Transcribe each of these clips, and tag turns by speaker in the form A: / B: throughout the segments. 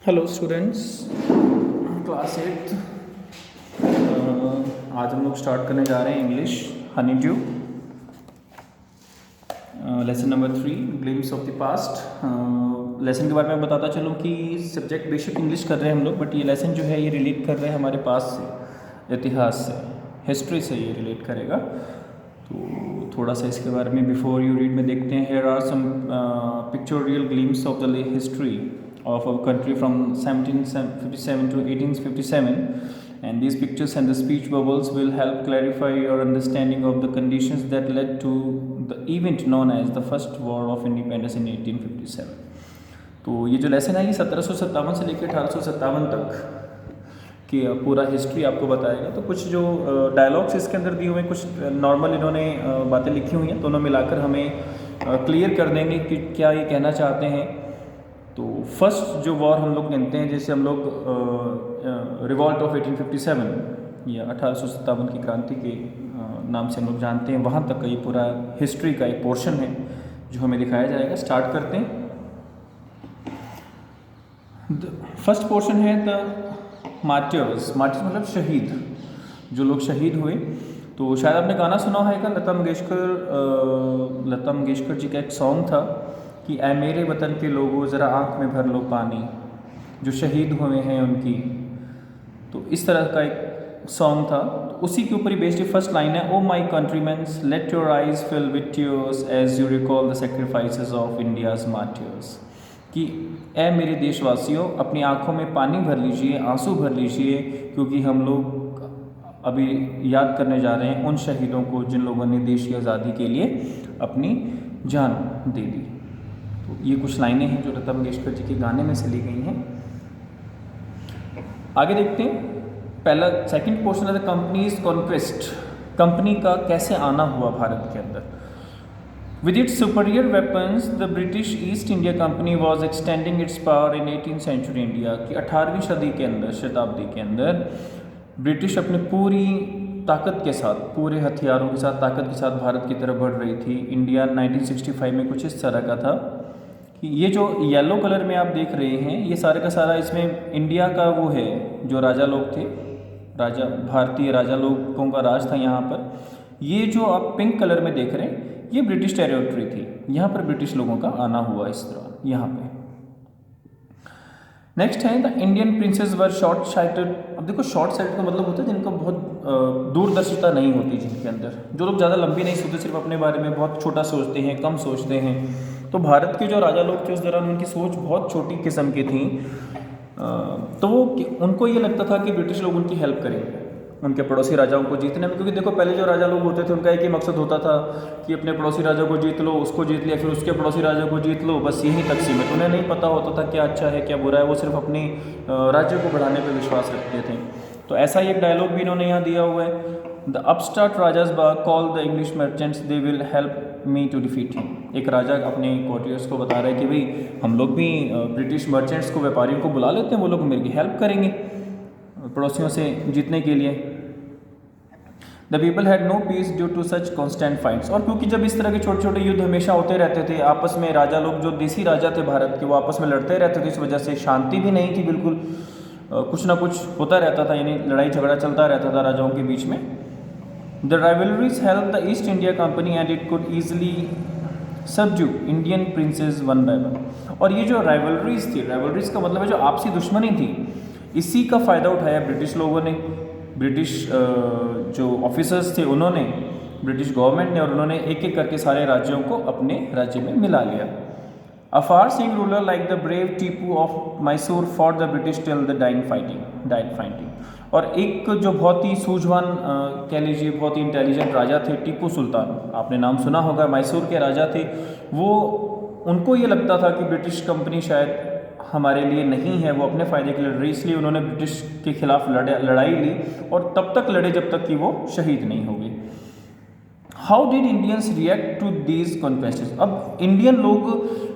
A: Hello students, class 8। आज हम लोग स्टार्ट करने जा रहे हैं English Honey due, lesson number 3 glimpse of the past. Lesson के बारे में बताता चलूँ कि सब्जेक्ट बेसिक इंग्लिश कर रहे हैं हम लोग, बट ये लेसन जो है ये रिलेट कर रहे हैं हमारे पास से, इतिहास से, हिस्ट्री से ये रिलेट करेगा। तो थोड़ा सा इसके बारे में बिफोर यू रीड में देखते हैं। Here are some pictorial glimpse of the history of our country from 1757 to 1857, and these pictures and the speech bubbles will help clarify your understanding of the conditions that led to the event known as the first war of independence in 1857। तो ये जो lesson है ये 1757 से लेकर 1857 तक कि पूरा हिस्ट्री आपको बताएगा। तो कुछ जो डायलॉग्स इसके अंदर दिए हुए हैं, कुछ नॉर्मल इन्होंने बातें लिखी हुई हैं, दोनों मिलाकर हमें क्लियर कर देंगे कि क्या ये कहना चाहते हैं। तो फर्स्ट जो वॉर हम लोग गिनते हैं, जैसे हम लोग रिवॉल्ट ऑफ 1857 या 1857 की क्रांति के नाम से हम लोग जानते हैं, वहाँ तक का ये पूरा हिस्ट्री का एक पोर्शन है जो हमें दिखाया जाएगा। स्टार्ट करते हैं। फर्स्ट पोर्शन है द मार्टियर्स। मार्टियर्स मतलब शहीद, जो लोग शहीद हुए। तो शायद आपने गाना सुना होगा, लता मंगेशकर जी का एक सॉन्ग था कि ऐ मेरे वतन के लोगों ज़रा आँख में भर लो पानी, जो शहीद हुए हैं उनकी। तो इस तरह का एक सॉन्ग था, तो उसी के ऊपर ही बेस्ड फर्स्ट लाइन है, O my countrymens let your eyes fill with tears as you recall the sacrifices of India's martyrs. कि ऐ मेरे देशवासियों, अपनी आँखों में पानी भर लीजिए, आंसू भर लीजिए, क्योंकि हम लोग अभी याद करने जा रहे हैं उन शहीदों को जिन लोगों ने देश की आज़ादी के लिए अपनी जान दे दी। तो ये कुछ लाइनें हैं जो लता मंगेशकर जी के गाने में से ली गई हैं। आगे देखते हैं। पहला सेकंड पोर्शन है द कंपनीज कॉन्क्वेस्ट। कंपनी का कैसे आना हुआ भारत के अंदर। With its superior weapons the British East India Company was extending its power in 18th century India. की 18वीं सदी के अंदर, शताब्दी के अंदर ब्रिटिश अपनी पूरी ताकत के साथ, पूरे हथियारों के साथ, ताकत के साथ भारत की तरफ बढ़ रही थी। इंडिया 1965 में कुछ इस तरह का था कि ये जो येलो कलर में आप देख रहे हैं, ये सारे का सारा इसमें इंडिया का वो है, जो राजा लोग थे, राजा भारतीय राजा लोगों का राज था यहाँ पर। ये जो आप पिंक कलर में देख रहे हैं, ये ब्रिटिश टेरिटरी थी, यहाँ पर ब्रिटिश लोगों का आना हुआ इस तरह यहाँ पे। नेक्स्ट है the Indian princess were short sighted. अब देखो, शॉर्ट साइटेड का मतलब होता है जिनका बहुत दूरदर्शिता नहीं होती, जिनके अंदर जो लोग ज़्यादा लंबी नहीं सोचते, सिर्फ अपने बारे में बहुत छोटा सोचते हैं, कम सोचते हैं। तो भारत के जो राजा लोग थे उस दौरान उनकी सोच बहुत छोटी किस्म की थी। तो वो उनको ये लगता था कि ब्रिटिश लोग उनकी हेल्प करेंगे उनके पड़ोसी राजाओं को जीतने में, क्योंकि देखो पहले जो राजा लोग होते थे उनका एक ही मकसद होता था कि अपने पड़ोसी राजा को जीत लो, उसको जीत लिया, फिर उसके पड़ोसी राजा को जीत लो, बस यही तक सीमित। उन्हें नहीं पता होता था क्या अच्छा है क्या बुरा है, वो सिर्फ अपने राज्य को बढ़ाने पर विश्वास रखते थे। तो ऐसा ही एक डायलॉग भी इन्होंने यहाँ दिया हुआ है, the upstart rajas call the English merchants they will help me to defeat him. एक राजा अपने कोर्टियर्स को बता रहा है कि भाई हम लोग भी ब्रिटिश मर्चेंट्स को, व्यापारियों को बुला लेते हैं, वो लोग मेरी हेल्प करेंगे पड़ोसियों से जीतने के लिए। The people had no peace due to such constant fights. और क्योंकि जब इस तरह के छोटे छोटे युद्ध हमेशा होते रहते थे आपस में, राजा लोग जो देसी राजा थे भारत के, वो आपस में लड़ते रहते थे, इस वजह से शांति भी नहीं थी बिल्कुल, कुछ ना कुछ होता रहता था, यानी लड़ाई झगड़ा चलता रहता था राजाओं के बीच में। The rivalries help the east India company and it could easily subdue Indian princess one by one. और ये जो राइवलरीज थी, राइवलरीज का मतलब है जो आपसी दुश्मनी थी, इसी का फ़ायदा उठाया ब्रिटिश लोगों ने, ब्रिटिश जो ऑफिसर्स थे उन्होंने, ब्रिटिश गवर्नमेंट ने, और उन्होंने एक एक करके सारे राज्यों को अपने राज्य में मिला लिया। A far seeing ruler like the brave Tipu of Mysore fought the British till the died fighting। और एक जो बहुत ही सूझवान कह लीजिए बहुत ही इंटेलिजेंट राजा थे, टीपू सुल्तान, आपने नाम सुना होगा, मैसूर के राजा थे वो। उनको ये लगता था कि ब्रिटिश कंपनी शायद हमारे लिए नहीं है, वो अपने फ़ायदे के लिए लड़ रही, इसलिए उन्होंने ब्रिटिश के खिलाफ लड़ाई ली, और तब तक लड़े जब तक कि वो शहीद नहीं हो गए। How did Indians react to these conquests. अब इंडियन लोग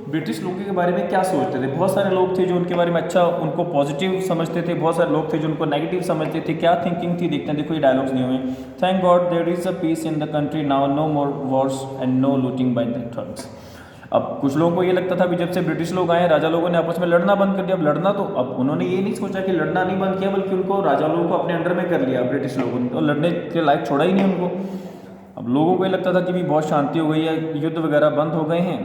A: ब्रिटिश लोगों के बारे में क्या सोचते थे। बहुत सारे लोग थे जो उनके बारे में अच्छा, उनको पॉजिटिव समझते थे, बहुत सारे लोग थे जो उनको नेगेटिव समझते थे। क्या थिंकिंग थी देखते हैं, देखो ये डायलॉग्स नहीं हुए। Thank God there is a peace in the country now, no more wars and no looting by the thirds. अब कुछ लोगों को ये लगता था कि जब से ब्रिटिश लोग आए, राजा लोगों ने आपस में लड़ना बंद कर दिया। अब लड़ना तो, अब उन्होंने ये नहीं सोचा कि लड़ना नहीं बंद किया, बल्कि उनको राजा लोगों को अपने अंडर में कर लिया ब्रिटिश लोगों ने, तो लड़ने के लायक छोड़ा ही नहीं उनको। अब लोगों को ये लगता था कि भी बहुत शांति हो गई है, युद्ध वगैरह बंद हो गए हैं,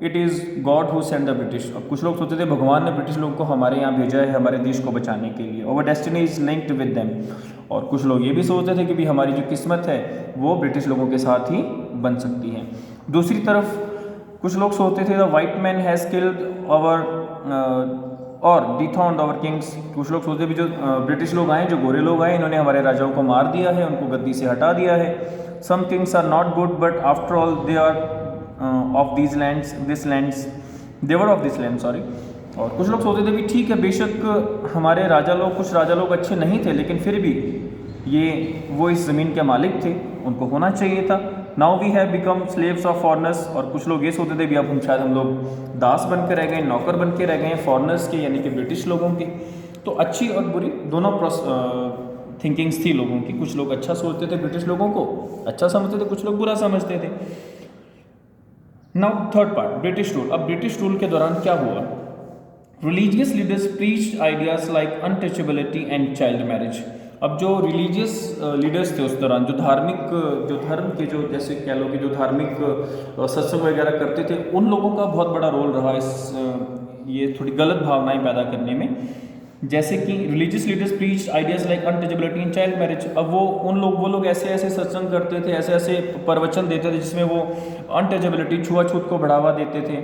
A: it is God who send the British. अब कुछ लोग सोचते थे भगवान ने ब्रिटिश लोगों को हमारे यहाँ भेजा है हमारे देश को बचाने के लिए, और destiny is linked with them. और कुछ लोग ये भी सोचते थे कि भी हमारी जो किस्मत है वो ब्रिटिश लोगों के साथ ही बन सकती है। दूसरी तरफ कुछ लोग सोचते थे the white man has killed our और डिथॉन्ड आवर किंग्स। कुछ लोग सोचते भी जो ब्रिटिश लोग आए, जो गोरे लोग आए, इन्होंने हमारे राजाओं को मार दिया है, उनको गद्दी से हटा दिया है। Some kings are not good but after all they are of this lands they're of this land, sorry. और कुछ लोग सोचते थे भी ठीक है, बेशक हमारे राजा लोग, कुछ राजा लोग अच्छे नहीं थे, लेकिन फिर भी ये वो इस ज़मीन के मालिक थे, उनको होना चाहिए था। Now we have become slaves of foreigners. और कुछ लोग ये सोचते थे भी अब हम लोग दास बन के रह गए, नौकर बन के रह गए हैं फॉरनर्स के, यानी कि ब्रिटिश लोगों के। तो अच्छी और बुरी दोनों थिंकिंग्स थी लोगों की। कुछ लोग अच्छा सोचते थे, ब्रिटिश लोगों को अच्छा समझते थे, कुछ लोग बुरा समझते थे। Now third part, British rule. अब ब्रिटिश रूल के दौरान क्या हुआ? Religious leaders preached ideas like untouchability and child marriage. अब जो रिलीजियस लीडर्स थे उस दौरान, जो धर्म के जो जैसे कह लो कि जो धार्मिक सत्संग वगैरह करते थे, उन लोगों का बहुत बड़ा रोल रहा इस ये थोड़ी गलत भावनाएं पैदा करने में। जैसे कि religious leaders preached ideas like untouchability and child marriage. अब वो लोग ऐसे ऐसे सत्संग करते थे, ऐसे ऐसे प्रवचन देते थे जिसमें वो अनटचेबिलिटी, छुआछूत को बढ़ावा देते थे।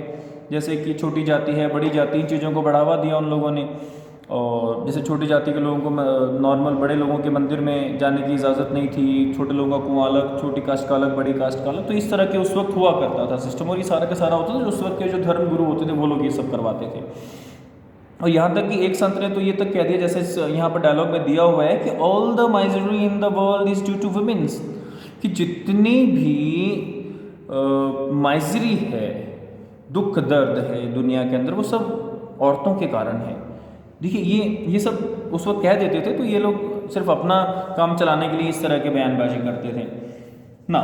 A: जैसे कि छोटी जाति है, बड़ी जाति, इन चीज़ों को बढ़ावा दिया उन लोगों ने। और जैसे छोटी जाति के लोगों को नॉर्मल बड़े लोगों के मंदिर में जाने की इजाज़त नहीं थी, छोटे लोगों का कुआं अलग, छोटी कास्ट का अलग, बड़ी कास्ट का अलग। तो इस तरह के उस वक्त हुआ करता था सिस्टम, और ये सारा का सारा होता था उस वक्त के जो धर्म गुरु होते थे वो लोग ये सब करवाते थे। और यहाँ तक कि एक संत ने तो ये तक कह दिया, जैसे यहाँ पर डायलॉग में दिया हुआ है कि all the misery in the world is due to womens, कि जितनी भी माइजरी है, दुख दर्द है दुनिया के अंदर, वो सब औरतों के कारण है। देखिए ये सब उस वक्त कह देते थे, तो ये लोग सिर्फ अपना काम चलाने के लिए इस तरह के बयानबाजी करते थे ना।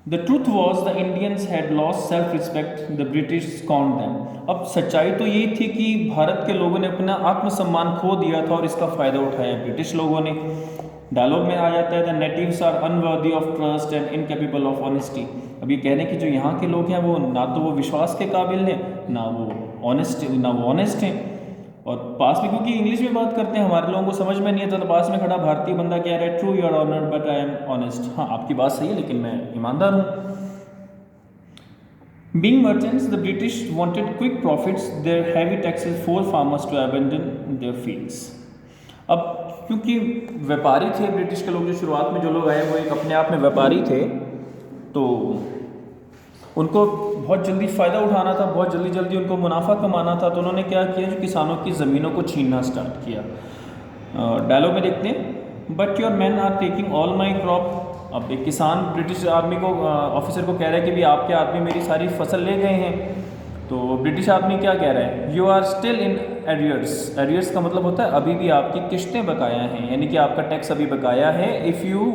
A: The truth was the Indians had lost self respect, the British scorned them. अब सच्चाई तो यही थी कि भारत के लोगों ने अपना आत्मसम्मान खो दिया था और इसका फ़ायदा उठाया ब्रिटिश लोगों ने। डायलॉग में आ जाता है the natives are unworthy of trust and incapable of honesty. अब ये कहने की जो यहाँ के लोग हैं वो ना तो वो विश्वास के काबिल हैं, ना वो ऑनेस्ट हैं। और पास में, क्योंकि इंग्लिश में बात करते हैं, हमारे लोगों को समझ में नहीं आता, तो पास में खड़ा भारतीय बंदा कह रहा है true your honour but I am honest. हाँ, आपकी बात सही है लेकिन मैं ईमानदार हूँ। Being merchants, the British wanted quick profits. Their heavy taxes forced farmers to abandon their fields. अब क्योंकि व्यापारी थे ब्रिटिश के लोग, जो शुरुआत में जो लोग आए वो एक अपने आप में व्यापारी थे, तो उनको बहुत जल्दी फ़ायदा उठाना था, बहुत जल्दी उनको मुनाफा कमाना था। तो उन्होंने क्या किया, जो किसानों की ज़मीनों को छीनना स्टार्ट किया। डायलॉग में देखते हैं, but your man are taking all my crop. अब एक किसान ब्रिटिश आर्मी को ऑफिसर को कह रहा है कि भी आपके आदमी मेरी सारी फसल ले गए हैं। तो ब्रिटिश आदमी क्या कह रहा है, you are still in arrears. Arrears का मतलब होता है अभी भी आपकी किश्तें बकाया हैं, यानी कि आपका टैक्स अभी बकाया है। If you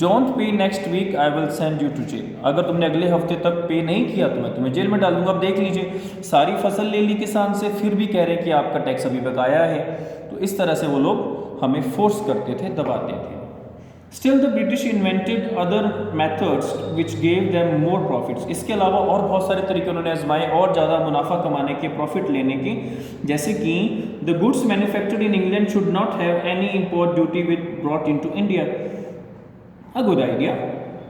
A: don't pay next week I will send you to jail. अगर तुमने अगले हफ्ते तक पे नहीं किया तो मैं तुम्हें जेल में डाल दूंगा। अब देख लीजिए, सारी फसल ले ली किसान से, फिर भी कह रहे हैं कि आपका टैक्स अभी बकाया है। तो इस तरह से वो लोग हमें फोर्स करते थे, दबाते थे। Still the British invented other methods which gave them more profits. इसके अलावा और बहुत सारे तरीके उन्होंने आजमाए और ज़्यादा मुनाफा कमाने के, प्रॉफिट लेने के। जैसे कि the goods manufactured in England should not have any import duty with brought into India. A good idea.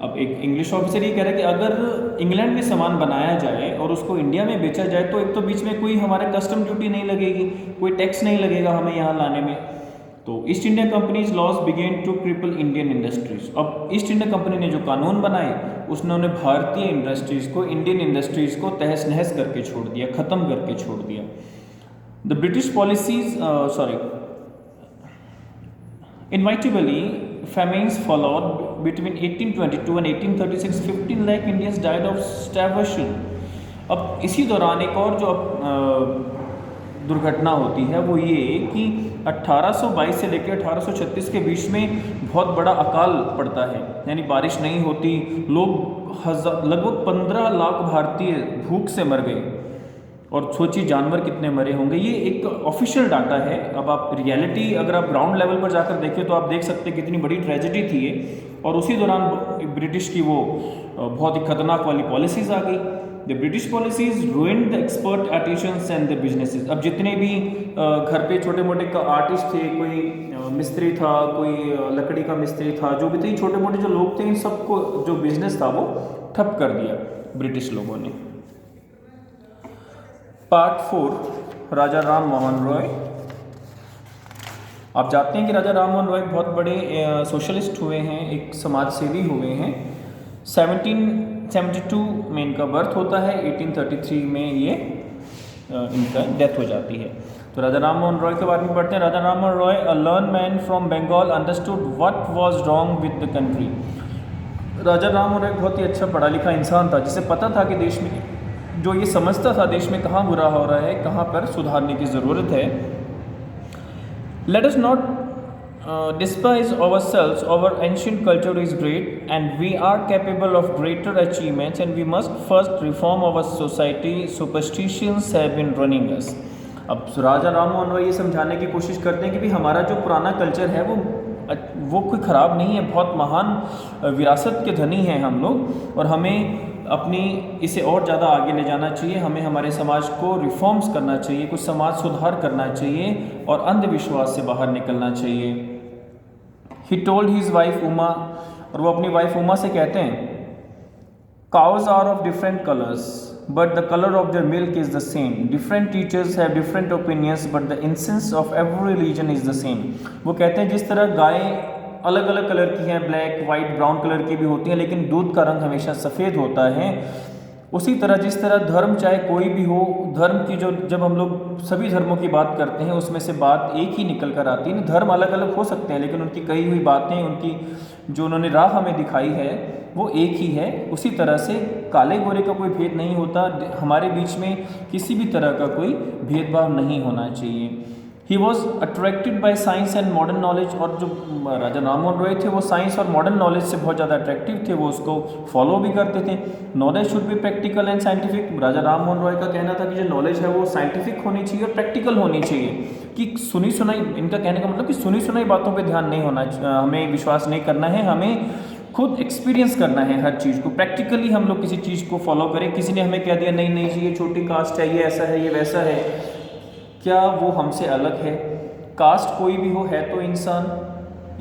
A: अब एक इंग्लिश ऑफिसर ये कह रहा है कि अगर इंग्लैंड में सामान बनाया जाए और उसको इंडिया में बेचा जाए तो एक तो बीच में कोई हमारे कस्टम ड्यूटी नहीं लगेगी, कोई टैक्स नहीं लगेगा हमें यहाँ लाने में। तो East India company's laws began to cripple Indian industries. अब ईस्ट इंडिया कंपनी ने जो कानून बनाए उसने भारतीय इंडस्ट्रीज़ को, इंडियन इंडस्ट्रीज़ को तहस नहस करके छोड़ दिया, ख़त्म करके छोड़ दिया। The British policies inevitably famines followed between 1822 and 1836. 15 lakh Indians died of starvation. अब इसी दौरान एक और जो दुर्घटना होती है वो ये कि 1822 से लेकर 1836 के बीच में बहुत बड़ा अकाल पड़ता है, यानी बारिश नहीं होती, लगभग 15 लाख भारतीय भूख से मर गए। और सोचिए जानवर कितने मरे होंगे। ये एक ऑफिशियल डाटा है। अब आप रियलिटी अगर आप ग्राउंड लेवल पर जाकर देखें तो आप देख सकते हैं कितनी बड़ी ट्रेजेडी थी ये। और उसी दौरान ब्रिटिश की वो बहुत ही खतरनाक वाली पॉलिसीज़ आ गई। The British policies ruined the expert artisans and the businesses. अब जितने भी घर पे छोटे मोटे आर्टिस्ट थे, कोई मिस्त्री था, कोई लकड़ी का मिस्त्री था, जो भी थे छोटे मोटे जो लोग थे, इन सबको जो बिजनेस था वो ठप कर दिया ब्रिटिश लोगों ने। पार्ट 4, राजा राम मोहन रॉय। आप जानते हैं कि राजा राम मोहन रॉय बहुत बड़े सोशलिस्ट हुए हैं, एक समाज सेवी हुए हैं। 1772 में इनका बर्थ होता है, 1833 में ये इनका डेथ हो जाती है। तो राजा राम मोहन रॉय के बारे में पढ़ते हैं। Raja Ram Mohan Roy, a learned man from Bengal, understood what was wrong with the country. Raja Ram Mohan Roy बहुत ही अच्छा पढ़ा लिखा इंसान था, जिसे पता था कि देश में जो ये समझता था देश में कहाँ बुरा हो रहा है, कहाँ पर सुधारने की ज़रूरत है। Let us not despise ourselves, our ancient culture is great and we are capable of greater achievements, and we must first reform our society. Superstitions have been running us. अब राजा राम मोहन रॉय ये समझाने की कोशिश करते हैं कि भी हमारा जो पुराना कल्चर है वो कोई ख़राब नहीं है, बहुत महान विरासत के धनी हैं हम लोग, और हमें अपनी इसे और ज़्यादा आगे ले जाना चाहिए। हमें हमारे समाज को रिफॉर्म्स करना चाहिए, कुछ समाज सुधार करना चाहिए और अंधविश्वास से बाहर निकलना चाहिए। He told his wife Uma, और वो अपनी वाइफ उमा से कहते हैं, cows are of different colours but the colour of their milk is the same. Different teachers have different opinions but the essence of every religion is the same. वो कहते हैं जिस तरह गाय अलग अलग कलर की हैं, ब्लैक, वाइट, ब्राउन कलर की भी होती हैं, लेकिन दूध का रंग हमेशा सफ़ेद होता है, उसी तरह जिस तरह धर्म चाहे कोई भी हो, धर्म की जब हम लोग सभी धर्मों की बात करते हैं उसमें से बात एक ही निकल कर आती है। धर्म अलग अलग हो सकते हैं लेकिन उनकी कही हुई बातें, उनकी जो उन्होंने राह हमें दिखाई है वो एक ही है। उसी तरह से काले गोरे का कोई भेद नहीं होता, हमारे बीच में किसी भी तरह का कोई भेदभाव नहीं होना चाहिए। He was attracted by science and modern knowledge, और जो राजा राम मोहन रॉय थे वो साइंस और मॉडर्न नॉलेज से बहुत ज़्यादा अट्रैक्टिव थे, वो उसको फॉलो भी करते थे। Knowledge should be practical and scientific. Raja Ram Mohan Roy का कहना था कि जो नॉलेज है वो साइंटिफिक होनी चाहिए और प्रैक्टिकल होनी चाहिए, कि सुनी सुनाई, इनका कहने का मतलब कि सुनी सुनाई बातों पर ध्यान नहीं होना, हमें विश्वास नहीं करना है, हमें खुद एक्सपीरियंस करना है हर चीज़ को, प्रैक्टिकली हम लोग किसी चीज़ को फॉलो करें। किसी ने हमें कह दिया नहीं नहीं ये छोटी कास्ट है, ये ऐसा है, ये वैसा है, क्या वो हमसे अलग है? कास्ट कोई भी हो, है तो इंसान,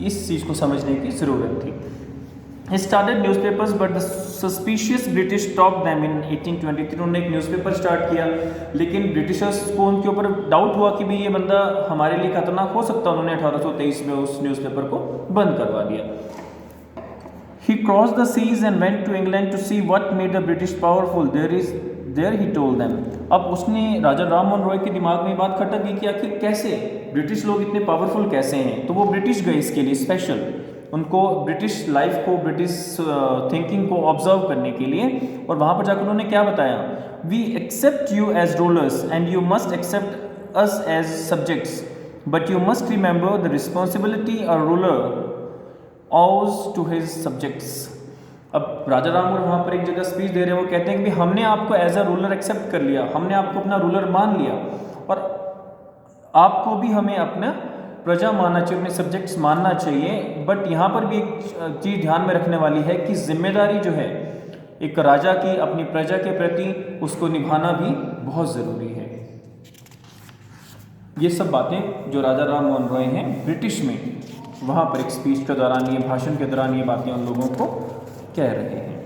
A: इस चीज़ को समझने की ज़रूरत थी। He started newspapers but the suspicious British stopped them in 1823। उन्होंने एक न्यूज़पेपर स्टार्ट किया लेकिन ब्रिटिशर्स को उनके ऊपर डाउट हुआ कि भी ये बंदा हमारे लिए खतरनाक हो सकता है। उन्होंने 1823 में उस न्यूज़पेपर को बंद करवा दिया। He crossed the seas and went to England to see what made the British powerful. There he told them। अब उसने राजा राम मोहन रॉय के दिमाग में बात खटक गई कि आखिर कैसे ब्रिटिश लोग इतने पावरफुल कैसे हैं। तो वो ब्रिटिश गए इसके लिए स्पेशल, उनको ब्रिटिश लाइफ को, ब्रिटिश थिंकिंग को ऑब्जर्व करने के लिए। और वहाँ पर जाकर उन्होंने क्या बताया, we accept you as rulers and you must accept us as subjects, but you must remember the responsibility a ruler owes to his subjects। अब राजा राम मोहन वहाँ पर एक जगह स्पीच दे रहे हैं, वो कहते हैं कि हमने आपको एज अ रूलर एक्सेप्ट कर लिया, हमने आपको अपना रूलर मान लिया, और आपको भी हमें अपना प्रजा मानना चाहिए, अपने सब्जेक्ट्स मानना चाहिए। बट यहाँ पर भी एक चीज़ ध्यान में रखने वाली है कि जिम्मेदारी जो है एक राजा की अपनी प्रजा के प्रति, उसको निभाना भी बहुत ज़रूरी है। ये सब बातें जो राजा राम मोहन रॉय हैं ब्रिटिश में वहाँ पर एक स्पीच के दौरान, ये भाषण के दौरान ये बातें उन लोगों को कह रहे हैं।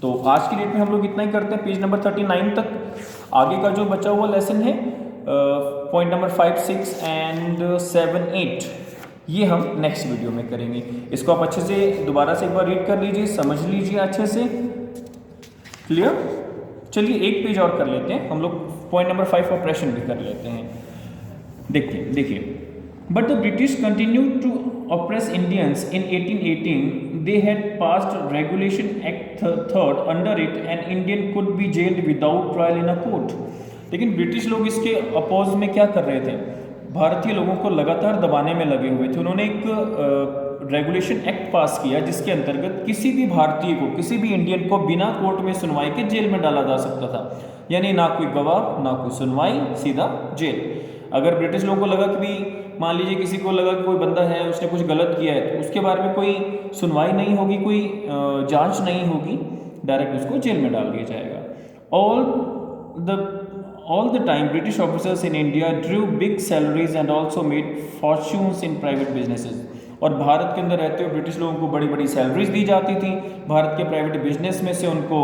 A: तो आज की डेट में हम लोग इतना ही करते हैं, पेज नंबर 39 तक। आगे का जो बचा हुआ लेसन है पॉइंट नंबर 5, 6 एंड 7, 8, ये हम नेक्स्ट वीडियो में करेंगे। इसको आप अच्छे से दोबारा से एक बार रीड कर लीजिए, समझ लीजिए अच्छे से। क्लियर? चलिए एक पेज और कर लेते हैं हम लोग, पॉइंट नंबर 5 ऑपरेशन भी कर लेते हैं। देखिए But the British continued to oppress Indians in 1818. They had passed Regulation Act 3rd. Under it, an Indian could be jailed without trial in a court. लेकिन ब्रिटिश लोग इसके अपोज में क्या कर रहे थे, भारतीय लोगों को लगातार दबाने में लगे हुए थे। उन्होंने एक रेगुलेशन एक्ट पास किया जिसके अंतर्गत किसी भी भारतीय को, किसी भी इंडियन को बिना कोर्ट में सुनवाई के जेल में डाला जा सकता था। यानी ना कोई गवाह, ना कोई सुनवाई, सीधा जेल। अगर ब्रिटिश लोगों को लगा कि भी, मान लीजिए किसी को लगा कि कोई बंदा है उसने कुछ गलत किया है, तो उसके बारे में कोई सुनवाई नहीं होगी, कोई जांच नहीं होगी, डायरेक्ट उसको जेल में डाल दिया जाएगा। All the time British officers in India drew big salaries and also made fortunes in private businesses। और भारत के अंदर रहते हुए ब्रिटिश लोगों को बड़ी बड़ी सैलरीज दी जाती थी। भारत के प्राइवेट बिजनेस में से उनको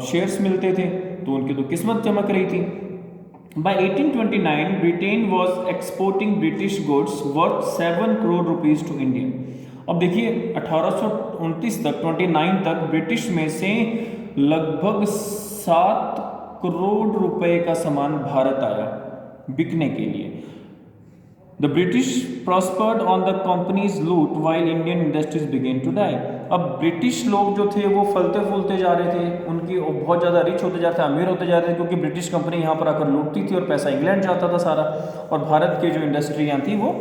A: शेयर्स मिलते थे, तो उनकी तो किस्मत चमक रही थी। By 1829 Britain was exporting British goods worth 7 crore rupees to India। अब देखिए 1829 तक 29 तक ब्रिटिश में से लगभग 7 करोड़ रुपए का सामान भारत आया बिकने के लिए। The British prospered on the company's loot while Indian industries began to die. अब ब्रिटिश लोग जो थे वो फलते फूलते जा रहे थे, उनकी बहुत ज़्यादा रिच होते जा रहे थे, अमीर होते जा रहे थे, क्योंकि ब्रिटिश कंपनी यहाँ पर आकर लूटती थी और पैसा इंग्लैंड जाता था सारा, और भारत की जो इंडस्ट्रियाँ थी वो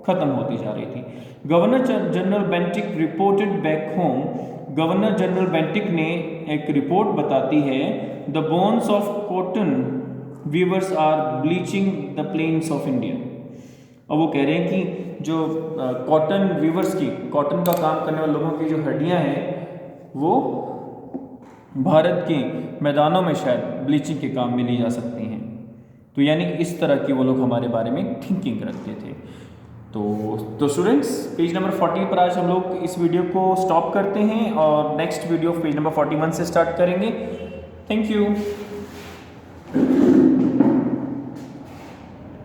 A: खत्म होती जा रही थी। Governor general Bentinck reported back home. Governor general Bentinck ने एक रिपोर्ट बताती है, the bones of cotton weavers are bleaching the plains of India. अब वो कह रहे हैं कि जो कॉटन वीवर्स की, कॉटन का काम करने वाले लोगों की जो हड्डियां हैं वो भारत के मैदानों में शायद ब्लीचिंग के काम में ली जा सकती हैं। तो यानी इस तरह की वो लोग हमारे बारे में थिंकिंग रखते थे। तो स्टूडेंट्स, पेज नंबर 40 पर आज हम लोग इस वीडियो को स्टॉप करते हैं और नेक्स्ट वीडियो पेज नंबर 41 से स्टार्ट करेंगे। Thank you.